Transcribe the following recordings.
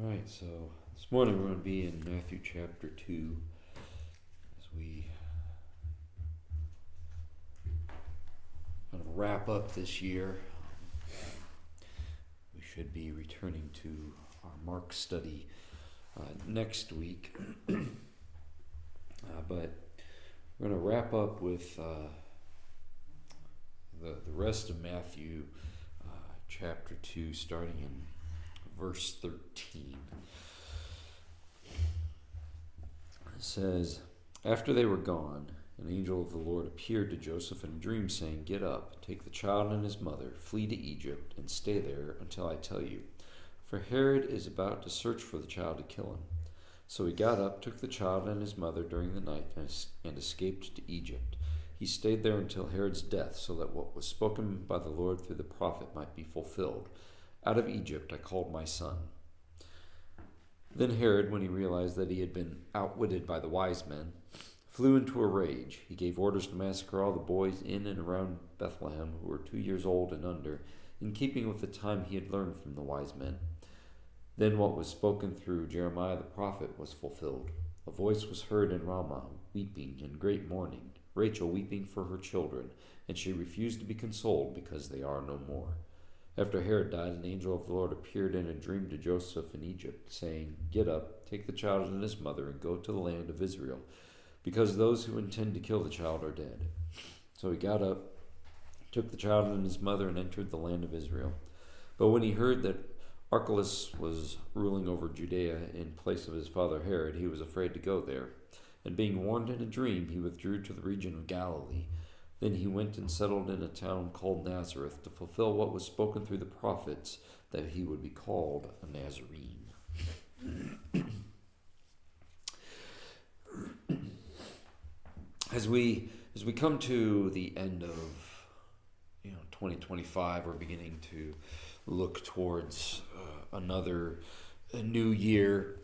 All right, so this morning we're going to be in Matthew chapter 2 as we kind of wrap up this year. We should be returning to our Mark study next week, but we're going to wrap up with the rest of Matthew chapter 2, starting in verse 13. It says, "After they were gone, an angel of the Lord appeared to Joseph in a dream, saying, 'Get up, take the child and his mother, flee to Egypt, and stay there until I tell you. For Herod is about to search for the child to kill him.' So he got up, took the child and his mother during the night, and escaped to Egypt. He stayed there until Herod's death, so that what was spoken by the Lord through the prophet might be fulfilled. 'Out of Egypt I called my son.' Then Herod, when he realized that he had been outwitted by the wise men, flew into a rage. He gave orders to massacre all the boys in and around Bethlehem who were 2 years old and under, in keeping with the time he had learned from the wise men. Then what was spoken through Jeremiah the prophet was fulfilled. A voice was heard in Ramah, weeping in great mourning, Rachel weeping for her children, and she refused to be consoled because they are no more. After Herod died, an angel of the Lord appeared in a dream to Joseph in Egypt, saying, 'Get up, take the child and his mother, and go to the land of Israel, because those who intend to kill the child are dead.' So he got up, took the child and his mother, and entered the land of Israel. But when he heard that Archelaus was ruling over Judea in place of his father Herod, he was afraid to go there. And being warned in a dream, he withdrew to the region of Galilee. Then he went and settled in a town called Nazareth, to fulfill what was spoken through the prophets, that he would be called a Nazarene." As we come to the end of 2025, we're beginning to look towards a new year.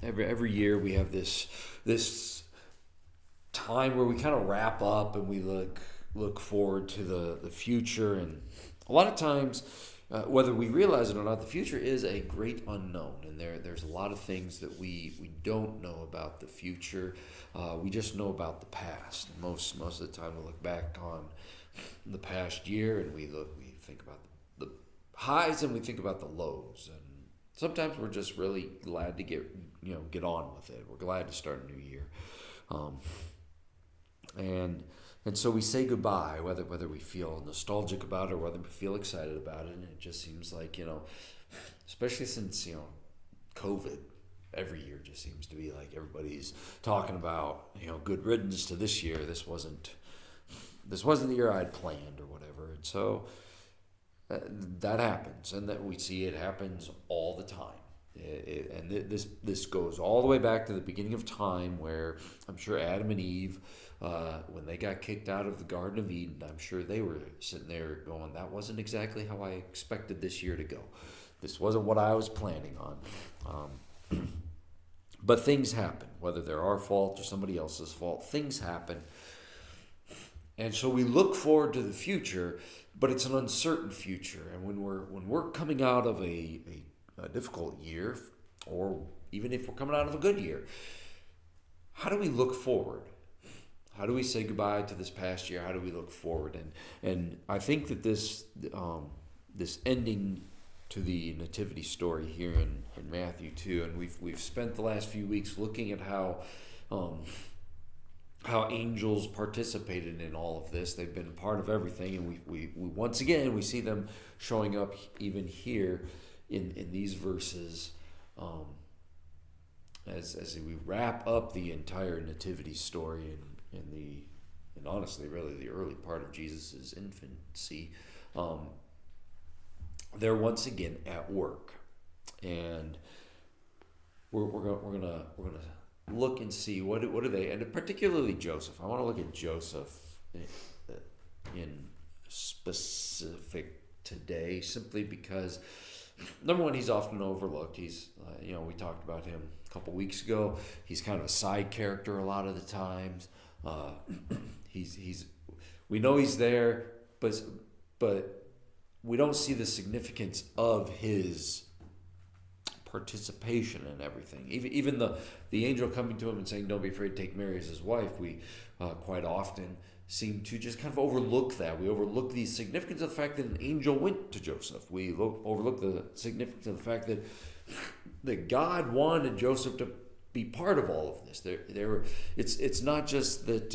Every year we have this time where we kind of wrap up and we look forward to the future. And a lot of times, whether we realize it or not, the future is a great unknown, and there's a lot of things that we don't know about the future. We just know about the past. Most of the time we look back on the past year and we think about the highs and we think about the lows, and sometimes we're just really glad to get on with it. We're glad to start a new year. And so we say goodbye, whether we feel nostalgic about it or whether we feel excited about it. And it just seems like, especially since, COVID, every year just seems to be like everybody's talking about, good riddance to this year. This wasn't the year I'd planned or whatever. And so that happens, and that we see it happens all the time. This goes all the way back to the beginning of time, where I'm sure Adam and Eve, when they got kicked out of the Garden of Eden, I'm sure they were sitting there going, "That wasn't exactly how I expected this year to go. This wasn't what I was planning on." But things happen, whether they're our fault or somebody else's fault. Things happen, and so we look forward to the future, but it's an uncertain future. And when we're coming out of a difficult year, or even if we're coming out of a good year, how do we look forward? How do we say goodbye to this past year? How do we look forward? And I think that this ending to the nativity story here in Matthew 2, and we've spent the last few weeks looking at how angels participated in all of this. They've been part of everything, and we once again we see them showing up even here in these verses, as we wrap up the entire nativity story and honestly really the early part of Jesus' infancy. They're once again at work, and we're gonna look and see what are they, and particularly Joseph. I want to look at Joseph in specific today, simply because, number one, he's often overlooked. He's we talked about him a couple weeks ago. He's kind of a side character a lot of the times. We know he's there, but we don't see the significance of his participation in everything. Even the angel coming to him and saying, "Don't be afraid to take Mary as his wife," we quite often seem to just kind of overlook that. We overlook the significance of the fact that an angel went to Joseph. We overlook the significance of the fact that God wanted Joseph to be part of all of this. It's not just that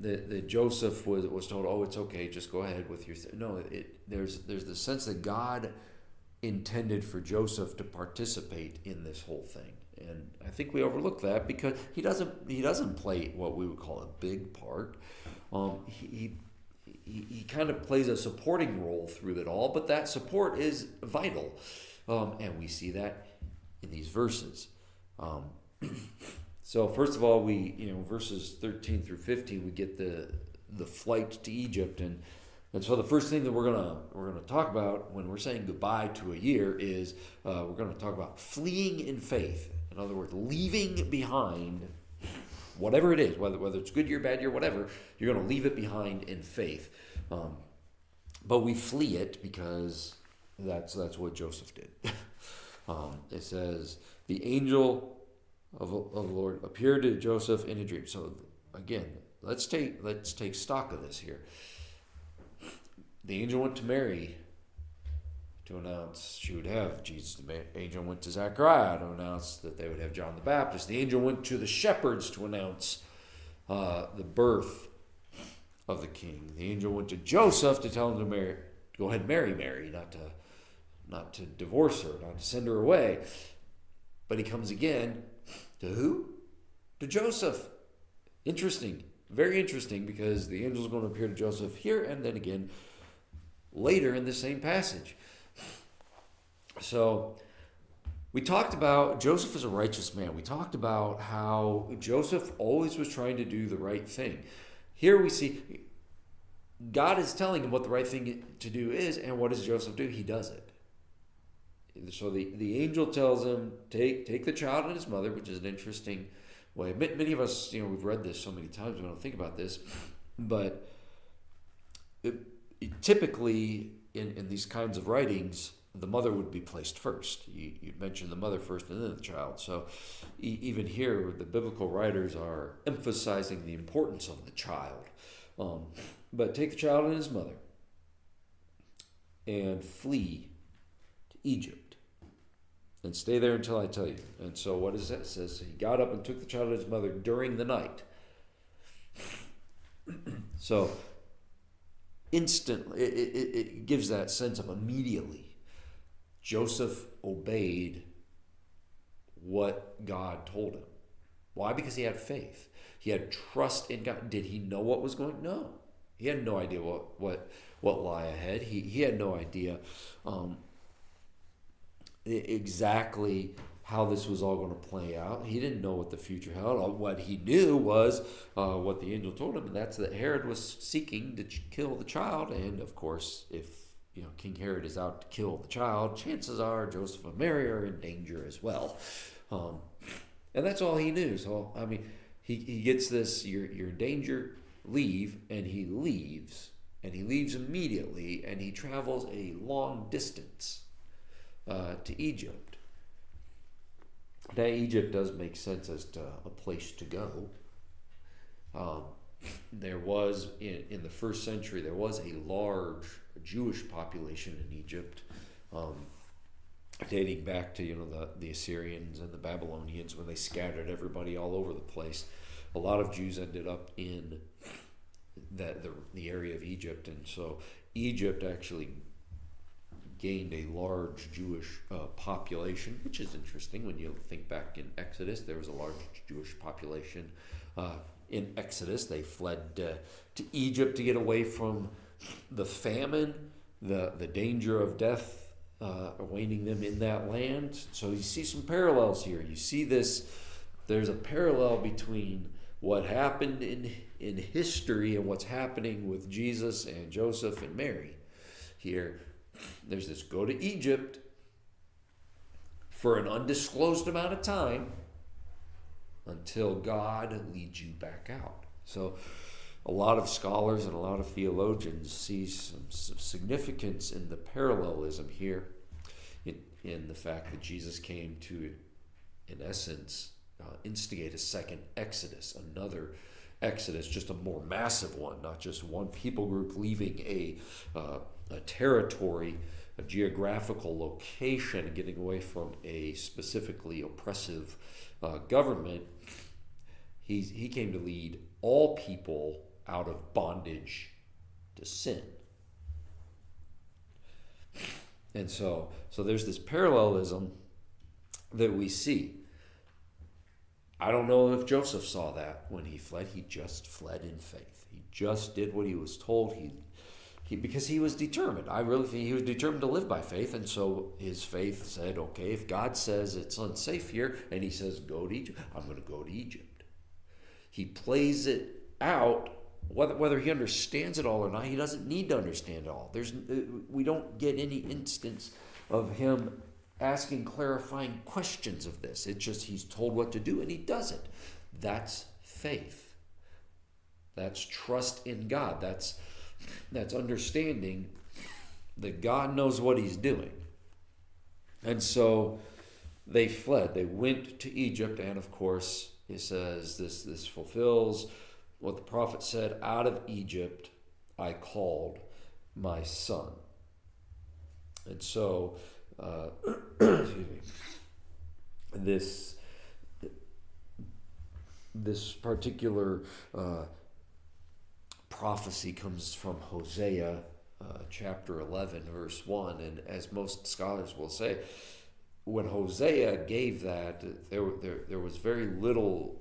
that Joseph was told, "Oh, it's okay, just go ahead with your no." There's the sense that God intended for Joseph to participate in this whole thing. And I think we overlook that because he doesn't play what we would call a big part. He kind of plays a supporting role through it all, but that support is vital, and we see that in these verses. So first of all, verses 13 through 15, we get the flight to Egypt, and so the first thing that we're gonna talk about when we're saying goodbye to a year is we're going to talk about fleeing in faith. In other words, leaving behind whatever it is, whether it's good year, bad year, whatever, you're going to leave it behind in faith. But we flee it because that's what Joseph did. It says, the angel of the Lord appeared to Joseph in a dream. So again, let's take stock of this here. The angel went to Mary to announce she would have Jesus. The angel went to Zechariah to announce that they would have John the Baptist. The angel went to the shepherds to announce the birth of the king. The angel went to Joseph to tell him to go ahead and marry Mary, not to divorce her, not to send her away. But he comes again to who? To Joseph. Interesting. Very interesting, because the angel is going to appear to Joseph here and then again later in the same passage. So we talked about Joseph as a righteous man. We talked about how Joseph always was trying to do the right thing. Here we see God is telling him what the right thing to do is, and what does Joseph do? He does it. So the angel tells him, take the child and his mother, which is an interesting way. Many of us, we've read this so many times, we don't think about this, but typically in these kinds of writings, the mother would be placed first. You mentioned the mother first and then the child. So even here, the biblical writers are emphasizing the importance of the child. But take the child and his mother and flee to Egypt and stay there until I tell you. And so what is that? It says he got up and took the child and his mother during the night. So instantly, it gives that sense of immediately. Joseph obeyed what God told him. Why? Because he had faith. He had trust in God. Did he know what was going on? No. He had no idea what lie ahead. He had no idea exactly how this was all going to play out. He didn't know what the future held. What he knew was what the angel told him, and that's that Herod was seeking to kill the child. And of course, if King Herod is out to kill the child, chances are Joseph and Mary are in danger as well. And that's all he knew. So, he gets this, you're in danger, leave, and he leaves. And he leaves immediately, and he travels a long distance to Egypt. Now, Egypt does make sense as to a place to go. There was, in the first century, there was a large Jewish population in Egypt, dating back to the Assyrians and the Babylonians when they scattered everybody all over the place. A lot of Jews ended up in the area of Egypt, and so Egypt actually gained a large Jewish population, which is interesting when you think back in Exodus. There was a large Jewish population in Exodus. They fled to Egypt to get away from the famine, the danger of death awaiting them in that land. So you see some parallels here. You see this, there's a parallel between what happened in history and what's happening with Jesus and Joseph and Mary. Here, there's this go to Egypt for an undisclosed amount of time until God leads you back out. So a lot of scholars and a lot of theologians see some significance in the parallelism here. in the fact that Jesus came to, in essence, instigate a second Exodus, another Exodus, just a more massive one, not just one people group leaving a territory, a geographical location, and getting away from a specifically oppressive government. He came to lead all people out of bondage to sin. And so there's this parallelism that we see. I don't know if Joseph saw that when he fled. He just fled in faith. He just did what he was told. He because he was determined. I really think he was determined to live by faith, and so his faith said, okay, if God says it's unsafe here, and he says go to Egypt, I'm going to go to Egypt. He plays it out, whether he understands it all or not. He doesn't need to understand it all. We don't get any instance of him asking clarifying questions of this. It's just he's told what to do and he does it. That's faith. That's trust in God. That's understanding that God knows what he's doing. And so they fled. They went to Egypt, and of course it says this fulfills what the prophet said, out of Egypt I called my son. And so excuse me, this particular prophecy comes from Hosea chapter 11 verse 1, and as most scholars will say, when Hosea gave that, there was very little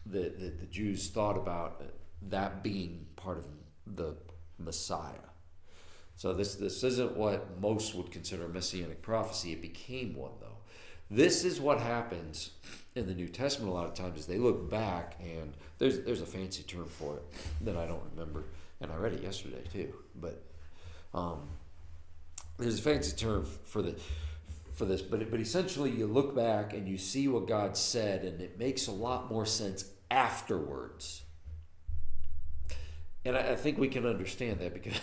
that the Jews thought about that being part of the Messiah. So this isn't what most would consider a messianic prophecy. It became one, though. This is what happens in the New Testament a lot of times, is they look back, and there's a fancy term for it that I don't remember, and I read it yesterday too. But there's a fancy term for this. But essentially, you look back and you see what God said, and it makes a lot more sense afterwards. And I think we can understand that because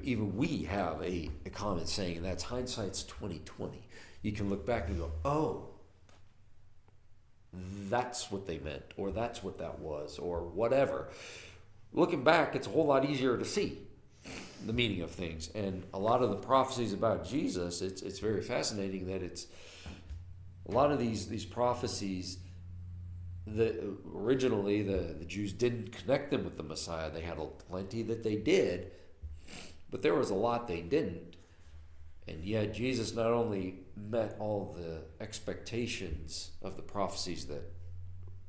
even we have a common saying, and that's hindsight's 20/20. You can look back and go, oh, that's what they meant, or that's what that was, or whatever. Looking back, it's a whole lot easier to see the meaning of things. And a lot of the prophecies about Jesus, it's very fascinating that it's a lot of these prophecies that originally the Jews didn't connect them with the Messiah. They had plenty that they did, but there was a lot they didn't. And yet Jesus not only met all the expectations of the prophecies that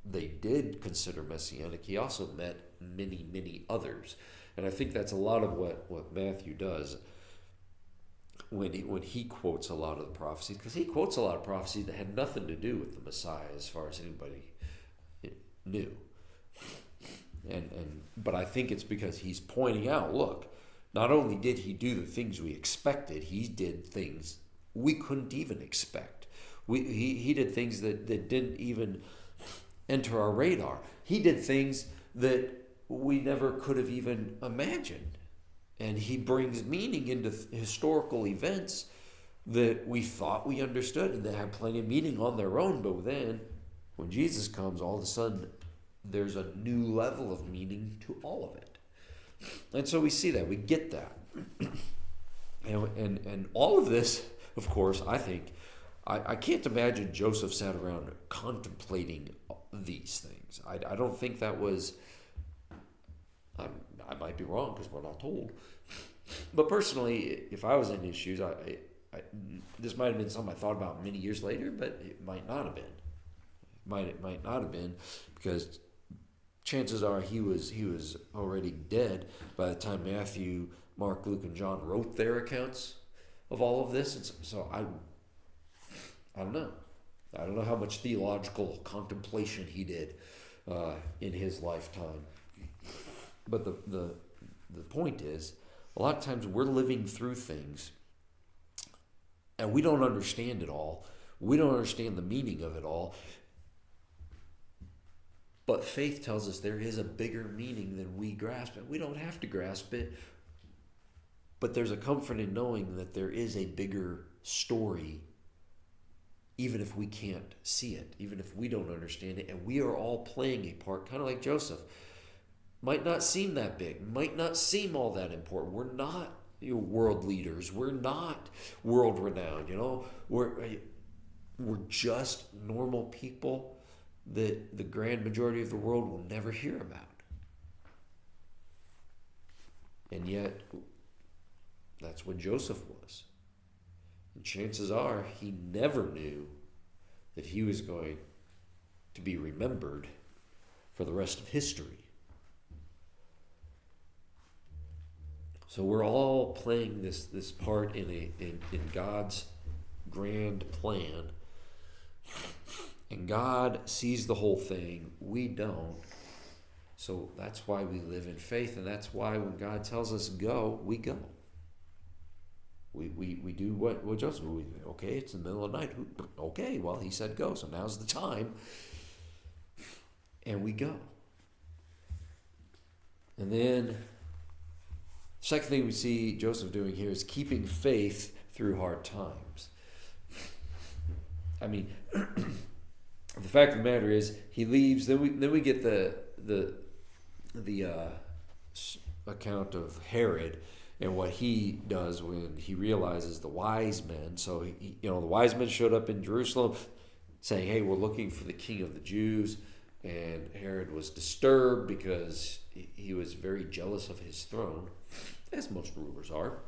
they did consider messianic, he also met many, many others. And I think that's a lot of what Matthew does when he quotes a lot of the prophecies, because he quotes a lot of prophecies that had nothing to do with the Messiah as far as anybody knew. But I think it's because he's pointing out, look, not only did he do the things we expected, he did things we couldn't even expect. He did things that didn't even enter our radar. He did things that we never could have even imagined. And he brings meaning into historical events that we thought we understood and that had plenty of meaning on their own. But then when Jesus comes, all of a sudden there's a new level of meaning to all of it. And so we see that, we get that. And all of this, of course, I think, I can't imagine Joseph sat around contemplating these things. I don't think that was, I might be wrong because we're not told. But personally, if I was in his shoes, this might have been something I thought about many years later, but it might not have been. It might not have been, because chances are he was already dead by the time Matthew, Mark, Luke, and John wrote their accounts of all of this. And so I don't know. I don't know how much theological contemplation he did in his lifetime. But the point is, a lot of times we're living through things and we don't understand it all. We don't understand the meaning of it all. But faith tells us there is a bigger meaning than we grasp, and we don't have to grasp it. But there's a comfort in knowing that there is a bigger story, even if we can't see it, even if we don't understand it, and we are all playing a part, kind of like Joseph. Might not seem that big, might not seem all that important. We're not world leaders. We're not world renowned. We're just normal people that the grand majority of the world will never hear about. And yet, that's what Joseph was. And chances are he never knew that he was going to be remembered for the rest of history. So we're all playing this part in God's grand plan. And God sees the whole thing. We don't. So that's why we live in faith, and that's why when God tells us go, we go. We do what Joseph, okay, it's in the middle of the night. Okay, well, he said go, so now's the time. And we go. And then, second thing we see Joseph doing here is keeping faith through hard times. I mean, the fact of the matter is, he leaves. Then we get the account of Herod and what he does when he realizes the wise men. So the wise men showed up in Jerusalem, saying, "Hey, we're looking for the King of the Jews." And Herod was disturbed because he was very jealous of his throne, as most rulers are.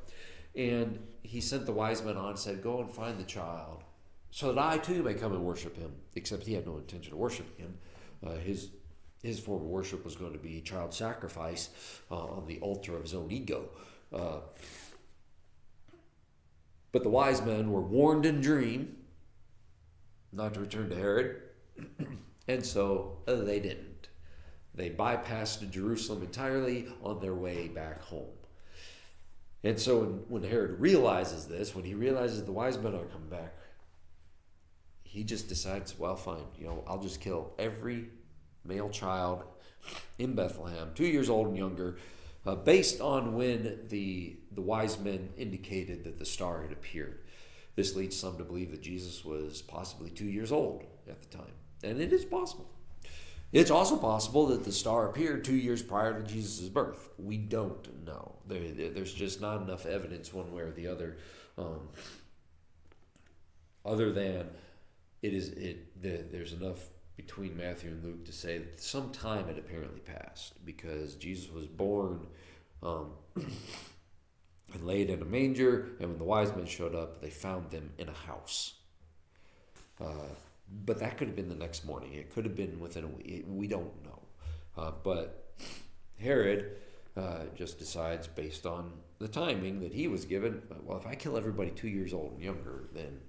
And he sent the wise men on and said, "Go and find the child, so that I too may come and worship him." Except he had no intention of worshiping him. His form of worship was going to be child sacrifice on the altar of his own ego. But the wise men were warned in dream not to return to Herod, and so they didn't. They bypassed Jerusalem entirely on their way back home. And so when Herod realizes this, when he realizes the wise men are coming back, he just decides, well, fine, I'll just kill every male child in Bethlehem, 2 years old and younger, based on when the wise men indicated that the star had appeared. This leads some to believe that Jesus was possibly 2 years old at the time. And it is possible. It's also possible that the star appeared 2 years prior to Jesus' birth. We don't know. There's just not enough evidence one way or the other, other than there's enough between Matthew and Luke to say that some time had apparently passed, because Jesus was born and laid in a manger, and when the wise men showed up, they found them in a house. But that could have been the next morning. It could have been within a week. We don't know. But Herod just decides, based on the timing that he was given, well, if I kill everybody 2 years old and younger, then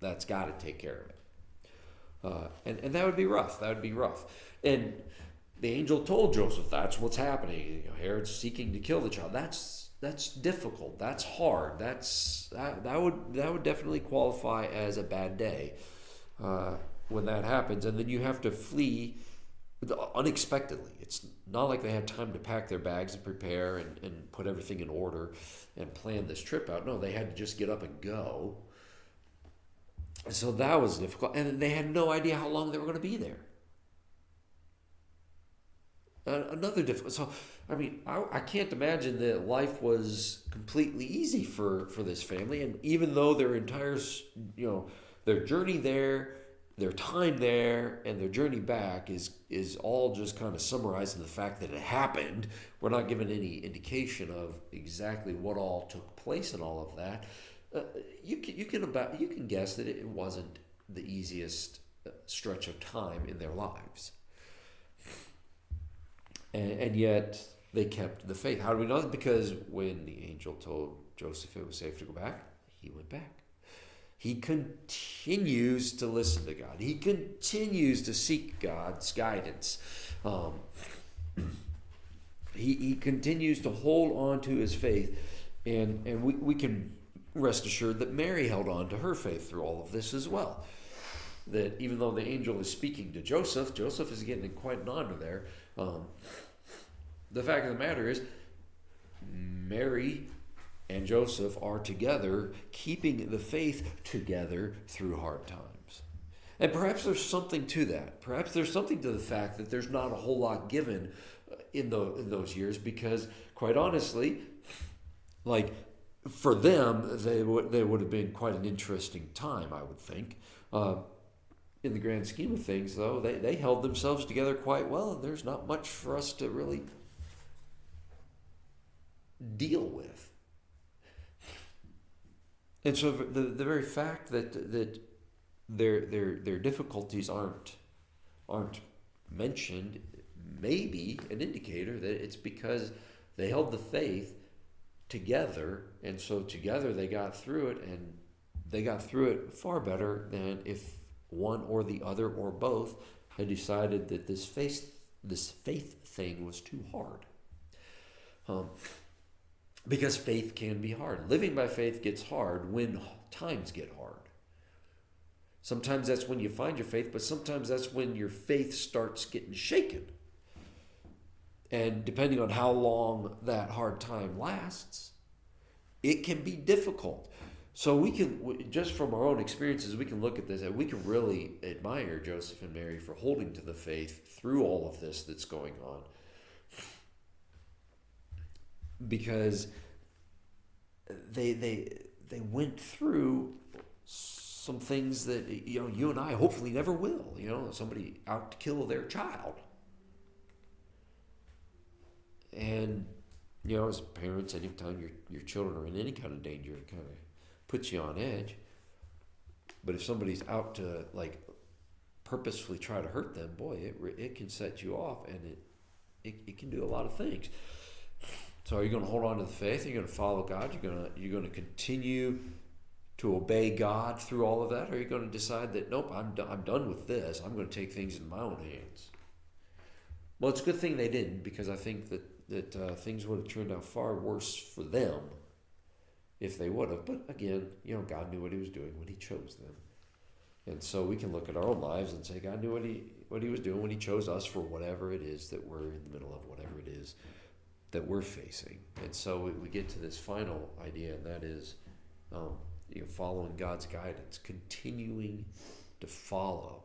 that's got to take care of it. And that would be rough. That would be rough. And the angel told Joseph, that's what's happening. Herod's seeking to kill the child. That's difficult. That's hard. That would definitely qualify as a bad day when that happens. And then you have to flee unexpectedly. It's not like they had time to pack their bags and prepare and put everything in order and plan this trip out. No, they had to just get up and go. So that was difficult. And they had no idea how long they were going to be there. Another difficult. So, I mean, I can't imagine that life was completely easy for this family. And even though their entire, their journey there, their time there, and their journey back is all just kind of summarized in the fact that it happened. We're not given any indication of exactly what all took place and all of that. You can guess that it wasn't the easiest stretch of time in their lives, and yet they kept the faith. How do we know that? Because when the angel told Joseph it was safe to go back, he went back. He continues to listen to God. He continues to seek God's guidance. He continues to hold on to his faith, and we can rest assured that Mary held on to her faith through all of this as well. That even though the angel is speaking to Joseph is getting quite an honor there. The fact of the matter is, Mary and Joseph are together, keeping the faith together through hard times. And perhaps there's something to that. Perhaps there's something to the fact that there's not a whole lot given in those years, because, quite honestly, like, for them, they would have been quite an interesting time, I would think. In the grand scheme of things, though, they held themselves together quite well, and there's not much for us to really deal with. And so the very fact that their difficulties aren't mentioned may be an indicator that it's because they held the faith together, and so together they got through it, and they got through it far better than if one or the other or both had decided that this faith thing was too hard. Because faith can be hard. Living by faith gets hard when times get hard. Sometimes that's when you find your faith, but sometimes that's when your faith starts getting shaken. And depending on how long that hard time lasts, it can be difficult. So we can, just from our own experiences, we can look at this and we can really admire Joseph and Mary for holding to the faith through all of this that's going on. Because they went through some things that, you and I hopefully never will. Somebody out to kill their child. And, as parents, anytime your children are in any kind of danger, it kind of puts you on edge. But if somebody's out to, purposefully try to hurt them, boy, it can set you off, and it can do a lot of things. So are you going to hold on to the faith? Are you going to follow God? You're going to continue to obey God through all of that? Or are you going to decide that, nope, I'm done with this. I'm going to take things in my own hands? Well, it's a good thing they didn't, because I think that things would have turned out far worse for them if they would have. But again, God knew what he was doing when he chose them. And so we can look at our own lives and say God knew what he was doing when he chose us for whatever it is that we're in the middle of, whatever it is that we're facing. And so we get to this final idea, and that is following God's guidance, continuing to follow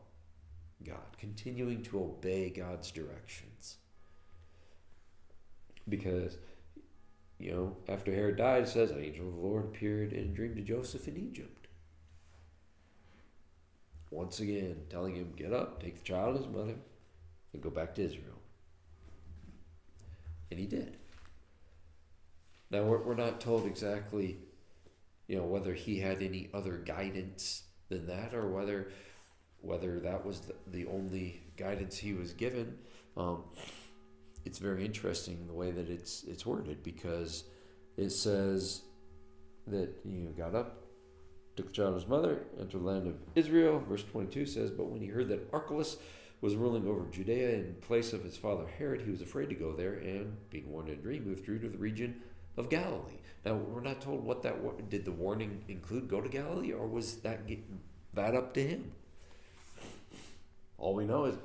God, continuing to obey God's directions. Because, after Herod died, it says, an angel of the Lord appeared in a dream to Joseph in Egypt. Once again, telling him, get up, take the child and his mother, and go back to Israel. And he did. Now, we're not told exactly, whether he had any other guidance than that, or whether that was the only guidance he was given. It's very interesting the way that it's worded, because it says that got up, took the child and his mother, entered the land of Israel. Verse 22 says, but when he heard that Archelaus was ruling over Judea in place of his father Herod, he was afraid to go there, and being warned in a dream, withdrew to the region of Galilee. Now, we're not told what did the warning include, go to Galilee, or was that up to him? All we know is,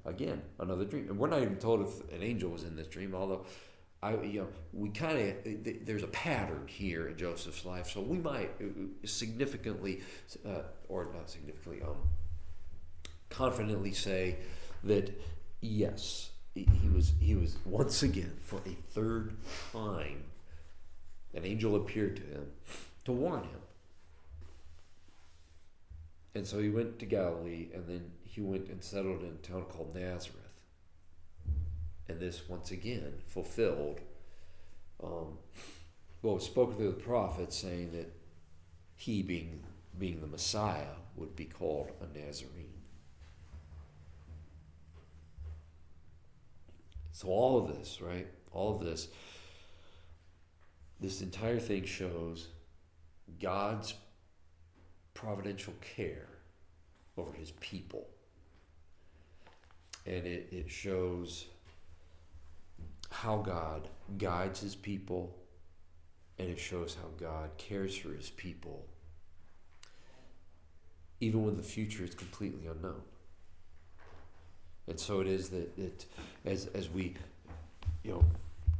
again, another dream. And we're not even told if an angel was in this dream, although we kind of, there's a pattern here in Joseph's life, so we might significantly, or not significantly, confidently say that, yes, he was once again, for a third time, an angel appeared to him to warn him. And so he went to Galilee, and then he went and settled in a town called Nazareth. And this, once again, fulfilled what was spoken through the prophet, saying that he, being the Messiah, would be called a Nazarene. So all of this, right? All of this entire thing shows God's providential care over his people. And it shows how God guides his people, and it shows how God cares for his people, even when the future is completely unknown. And so it is that as we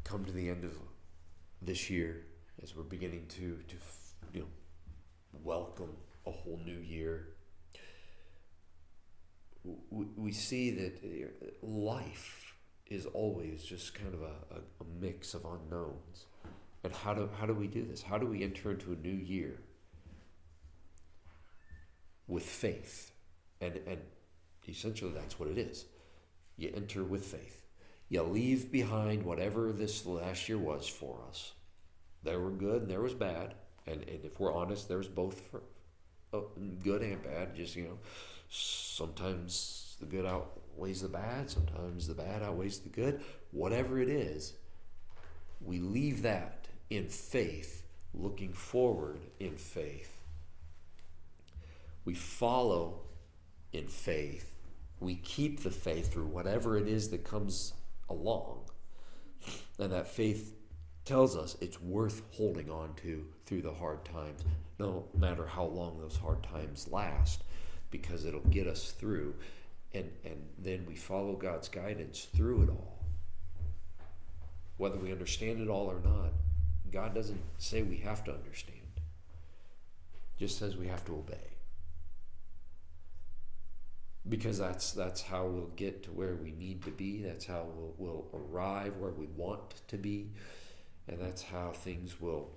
come to the end of this year, as we're beginning to welcome a whole new year, we see that life is always just kind of a mix of unknowns. And how do we do this? How do we enter into a new year with faith? And essentially that's what it is. You enter with faith. You leave behind whatever this last year was for us. There were good and there was bad. And if we're honest, there's both good and bad. Just, sometimes the good outweighs the bad. Sometimes the bad outweighs the good. Whatever it is, we leave that in faith, looking forward in faith. We follow in faith. We keep the faith through whatever it is that comes along. And that faith tells us it's worth holding on to through the hard times, no matter how long those hard times last, because it'll get us through. And then we follow God's guidance through it all. Whether we understand it all or not, God doesn't say we have to understand. Just says we have to obey. Because that's how we'll get to where we need to be. That's how we'll arrive where we want to be. And that's how things will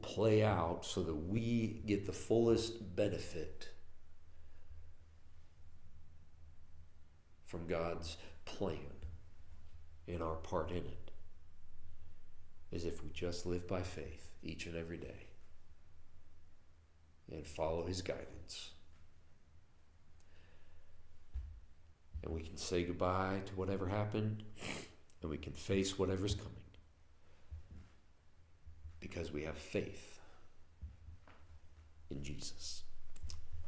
play out so that we get the fullest benefit from God's plan and our part in it, is if we just live by faith each and every day and follow His guidance. And we can say goodbye to whatever happened, and we can face whatever's coming, because we have faith in Jesus.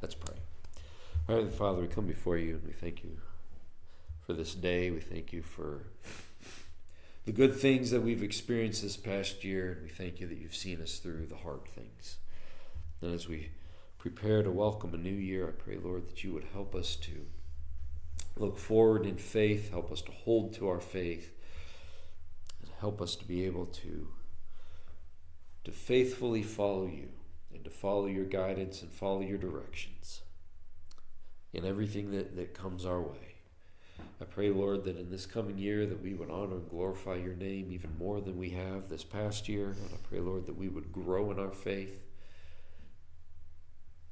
Let's pray. All right, Father, we come before you and we thank you for this day. We thank you for the good things that we've experienced this past year, and we thank you that you've seen us through the hard things. And as we prepare to welcome a new year, I pray, Lord, that you would help us to look forward in faith, help us to hold to our faith, and help us to be able to faithfully follow you and to follow your guidance and follow your directions in everything that comes our way. I pray, Lord, that in this coming year that we would honor and glorify your name even more than we have this past year. And I pray, Lord, that we would grow in our faith.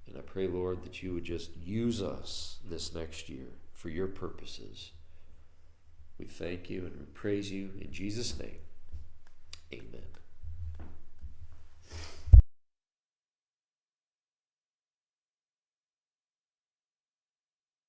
And I pray, Lord, that you would just use us this next year for your purposes. We thank you and we praise you in Jesus' name. Amen.